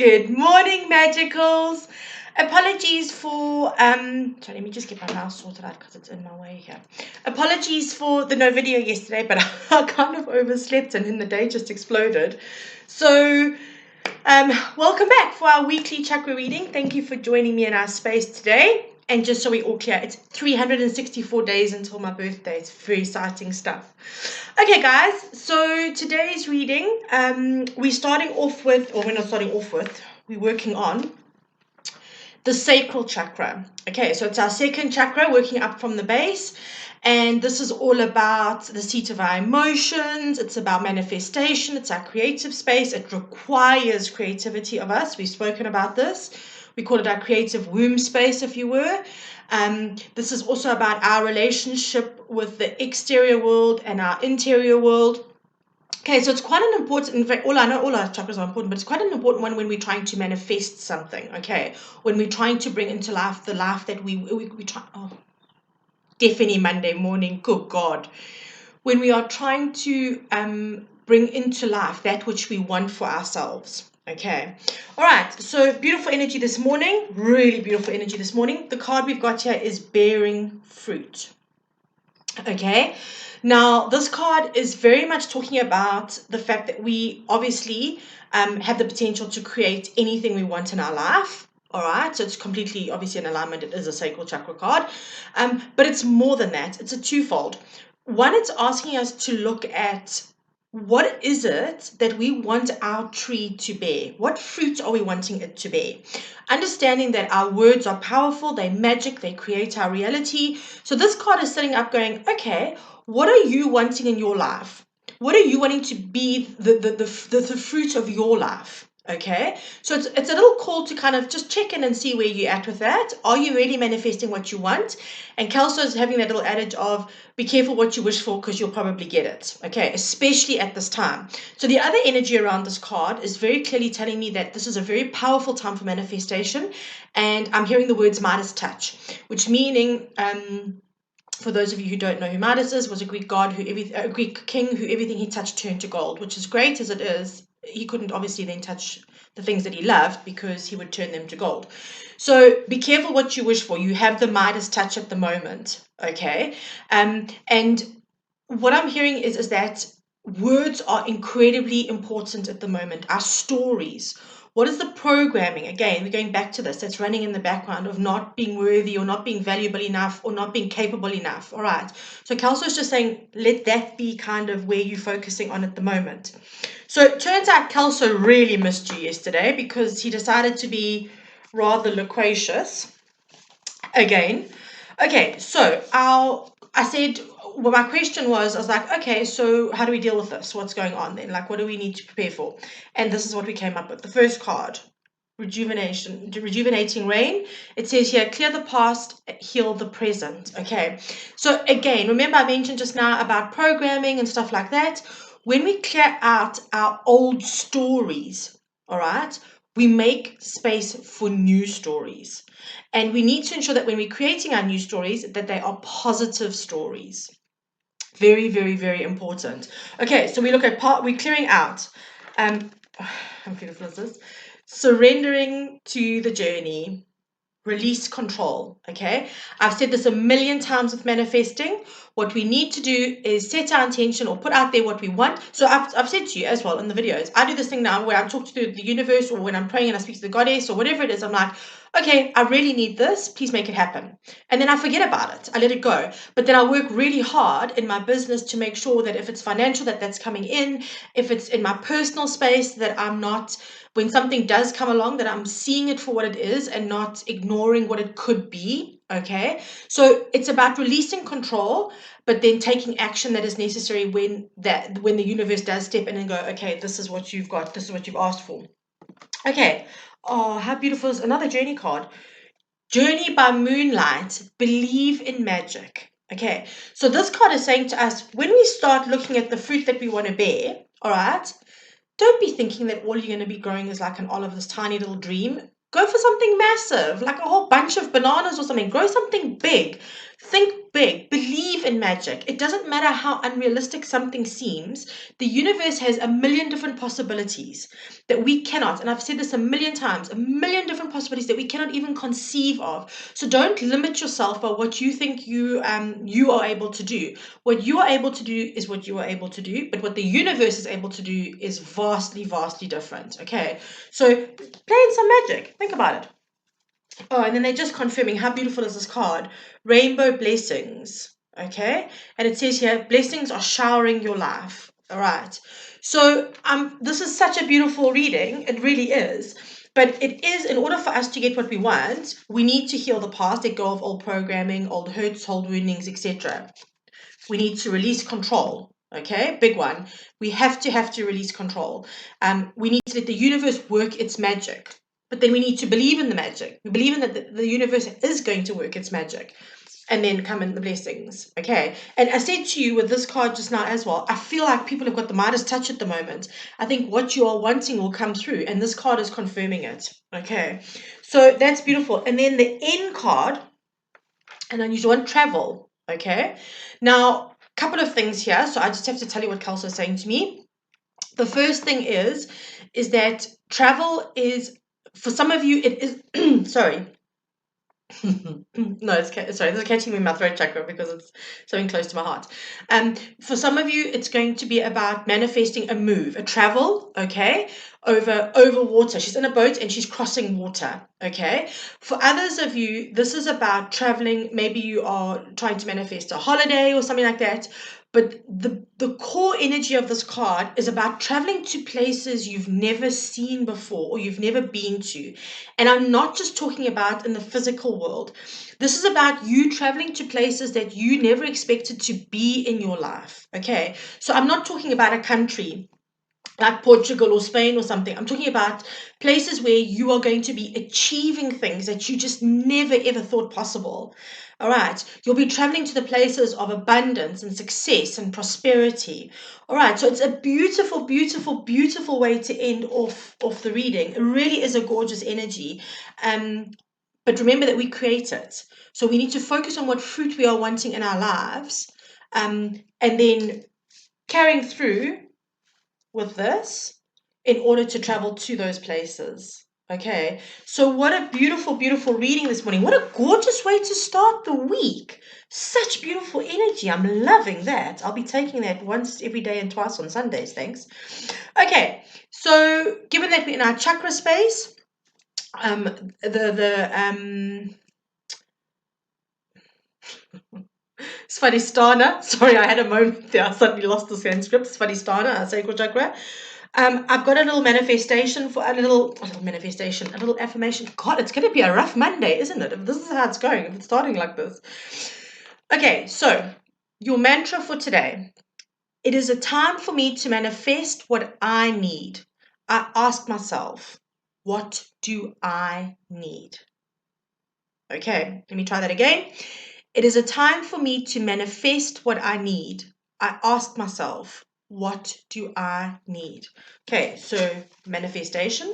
Good morning, Magickals. Apologies for sorry, let me just get my mouse sorted out because it's in my way here. Apologies for the no video yesterday, but I kind of overslept and then the day just exploded. So welcome back for our weekly chakra reading. Thank you for joining me in our space today. And just so we're all clear, it's 364 days until my birthday. It's very exciting stuff. Okay, guys, so today's reading, we're starting off with, or we're not starting off with, we're working on the sacral chakra. Okay, so it's our second chakra, working up from the base. And this is all about the seat of our emotions. It's about manifestation. It's our creative space. It requires creativity of us. We've spoken about this. We call it our creative womb space, if you were. This is also about our relationship with the exterior world and our interior world. Okay, so it's quite an important, in fact, I know all our chakras are important, but it's quite an important one when we're trying to manifest something, okay? When we're trying to bring into life the life that we try, definitely Monday morning, good God. When we are trying to bring into life that which we want for ourselves. Okay, all right, so beautiful energy this morning, really beautiful energy this morning. The card we've got here is bearing fruit. Okay, now this card is very much talking about the fact that we obviously have the potential to create anything we want in our life. All right, so it's completely obviously in alignment. It is a sacral chakra card, but it's more than that. It's a twofold. One, it's asking us to look at what is it that we want our tree to bear? What fruit are we wanting it to bear? Understanding that our words are powerful, they're magic, they create our reality. So this card is sitting up going, okay, what are you wanting in your life? What are you wanting to be the fruit of your life? Okay, so it's a little call to kind of just check in and see where you're at with that. Are you really manifesting what you want? And Kelso is having that little adage of be careful what you wish for because you'll probably get it. Okay, especially at this time. So the other energy around this card is very clearly telling me that this is a very powerful time for manifestation. And I'm hearing the words Midas touch, which meaning for those of you who don't know who Midas is, was a Greek god a Greek king who everything he touched turned to gold, which is great as it is. He couldn't obviously then touch the things that he loved because he would turn them to gold. So be careful what you wish for. You have the Midas touch at the moment, okay? And what I'm hearing is that words are incredibly important at the moment. Our stories. What is the programming? Again, we're going back to this. That's running in the background of not being worthy or not being valuable enough or not being capable enough. All right. So Kelso is just saying, let that be kind of where you're focusing on at the moment. So it turns out Kelso really missed you yesterday because he decided to be rather loquacious again. Okay, so I said, well, my question was, I was like, okay, so how do we deal with this? What's going on then? Like, what do we need to prepare for? And this is what we came up with. The first card, rejuvenating rain. It says here, clear the past, heal the present. Okay, so again, remember I mentioned just now about programming and stuff like that. When we clear out our old stories, all right, we make space for new stories. And we need to ensure that when we're creating our new stories, that they are positive stories. Very, very, very important. Okay, so we look at we're clearing out. How beautiful is this? Surrendering to the journey. Release control. Okay, I've said this a million times with manifesting. What we need to do is set our intention or put out there what we want. So I've said to you as well in the videos, I do this thing now where I'm talking to the universe or when I'm praying and I speak to the goddess or whatever it is, I'm like, okay, I really need this, please make it happen. And then I forget about it, I let it go. But then I work really hard in my business to make sure that if it's financial, that's coming in, if it's in my personal space, that I'm not, when something does come along, that I'm seeing it for what it is and not ignoring what it could be. Okay, so it's about releasing control, but then taking action that is necessary when the universe does step in and go, okay, this is what you've got, this is what you've asked for. Okay, oh, how beautiful is another journey card. Journey by moonlight, believe in magic. Okay, so this card is saying to us, when we start looking at the fruit that we want to bear, all right, don't be thinking that all you're going to be growing is like an olive, this tiny little dream. Go for something massive, like a whole bunch of bananas or something. Grow something big. Think big, believe in magic. It doesn't matter how unrealistic something seems. The universe has a million different possibilities that we cannot, and I've said this a million times, a million different possibilities that we cannot even conceive of. So don't limit yourself by what you think you are able to do. What you are able to do is what you are able to do, but what the universe is able to do is vastly, vastly different. Okay, so play in some magic. Think about it. Oh, and then they're just confirming how beautiful is this card? Rainbow blessings. Okay, and it says here, blessings are showering your life. All right. So this is such a beautiful reading. It really is. But it is, in order for us to get what we want, we need to heal the past, let go of old programming, old hurts, old woundings, etc. We need to release control. Okay, big one. We have to release control. We need to let the universe work its magic. But then we need to believe in the magic. We believe in that the universe is going to work its magic. And then come in the blessings. Okay. And I said to you with this card just now as well, I feel like people have got the Midas touch at the moment. I think what you are wanting will come through. And this card is confirming it. Okay. So that's beautiful. And then the end card, and then you want travel. Okay. Now, a couple of things here. So I just have to tell you what Kelsey is saying to me. The first thing is that travel is, for some of you, it is, sorry. No, sorry, this is catching me in my throat chakra because it's something close to my heart. For some of you, it's going to be about manifesting a move, a travel, okay, over water. She's in a boat and she's crossing water, okay. For others of you, this is about traveling. Maybe you are trying to manifest a holiday or something like that. But the core energy of this card is about traveling to places you've never seen before or you've never been to. And I'm not just talking about in the physical world. This is about you traveling to places that you never expected to be in your life. Okay. So I'm not talking about a country like Portugal or Spain or something. I'm talking about places where you are going to be achieving things that you just never ever thought possible. All right. You'll be traveling to the places of abundance and success and prosperity. All right. So it's a beautiful, beautiful, beautiful way to end off the reading. It really is a gorgeous energy. But remember that we create it. So we need to focus on what fruit we are wanting in our lives. And then carrying through with this in order to travel to those places. Okay, so what a beautiful, beautiful reading this morning. What a gorgeous way to start the week. Such beautiful energy. I'm loving that. I'll be taking that once every day and twice on Sundays. Thanks. Okay, so given that we're in our chakra space, Svadhisthana. Sorry, I had a moment there. I suddenly lost the Sanskrit. Svadhisthana, our sacral chakra. I've got a little manifestation for a little affirmation. God, it's going to be a rough Monday, isn't it? If this is how it's going, if it's starting like this. Okay, so your mantra for today. It is a time for me to manifest what I need. I ask myself, what do I need? Okay, let me try that again. It is a time for me to manifest what I need. I ask myself, what do I need? Okay, so manifestation.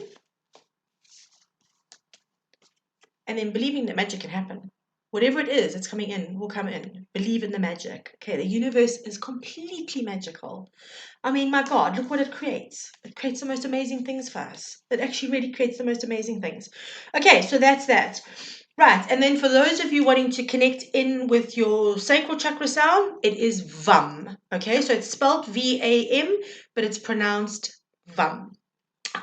And then believing that magic can happen. Whatever it is that's coming in will come in. Believe in the magic. Okay, the universe is completely magical. I mean, my God, look what it creates. It creates the most amazing things for us. It actually really creates the most amazing things. Okay, so that's that. Right, and then for those of you wanting to connect in with your sacral chakra sound, it is VAM. Okay, so it's spelled V-A-M, but it's pronounced VAM.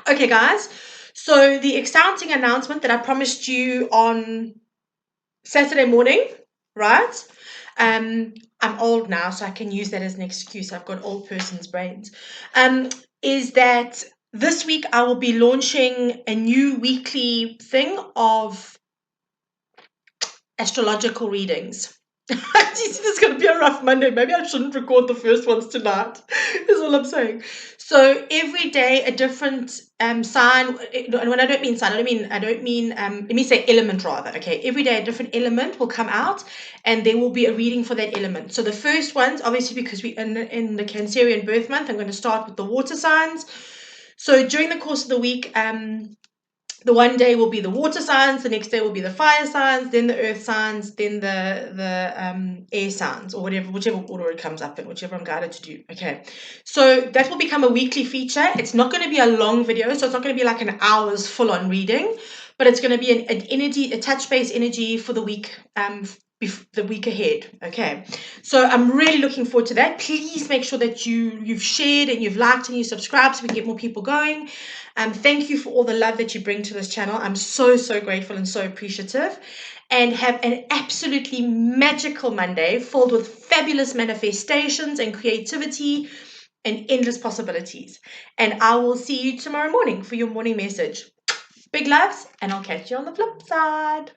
Okay, guys, so the exciting announcement that I promised you on Saturday morning, right? I'm old now, so I can use that as an excuse. I've got old person's brains. Is that this week I will be launching a new weekly thing of astrological readings. This is going to be a rough Monday. Maybe I shouldn't record the first ones tonight, is all I'm saying. So every day a different sign, and when I don't mean sign, I don't mean let me say element rather. Okay, every day a different element will come out and there will be a reading for that element. So the first ones, obviously because we're in the Cancerian birth month, I'm going to start with the water signs. So during the course of the week, The one day will be the water signs, the next day will be the fire signs, then the earth signs, then the air signs, or whichever order it comes up in, whichever I'm guided to do. Okay, so that will become a weekly feature. It's not going to be a long video, so it's not going to be like an hour's full-on reading, but it's going to be an energy, a touch-based energy for the week, the week ahead. Okay, so I'm really looking forward to that. Please make sure that you've shared and you've liked and you subscribed so we can get more people going. Thank you for all the love that you bring to this channel. I'm so grateful and so appreciative. And have an absolutely magical Monday filled with fabulous manifestations and creativity and endless possibilities. And I will see you tomorrow morning for your morning message. Big loves, and I'll catch you on the flip side.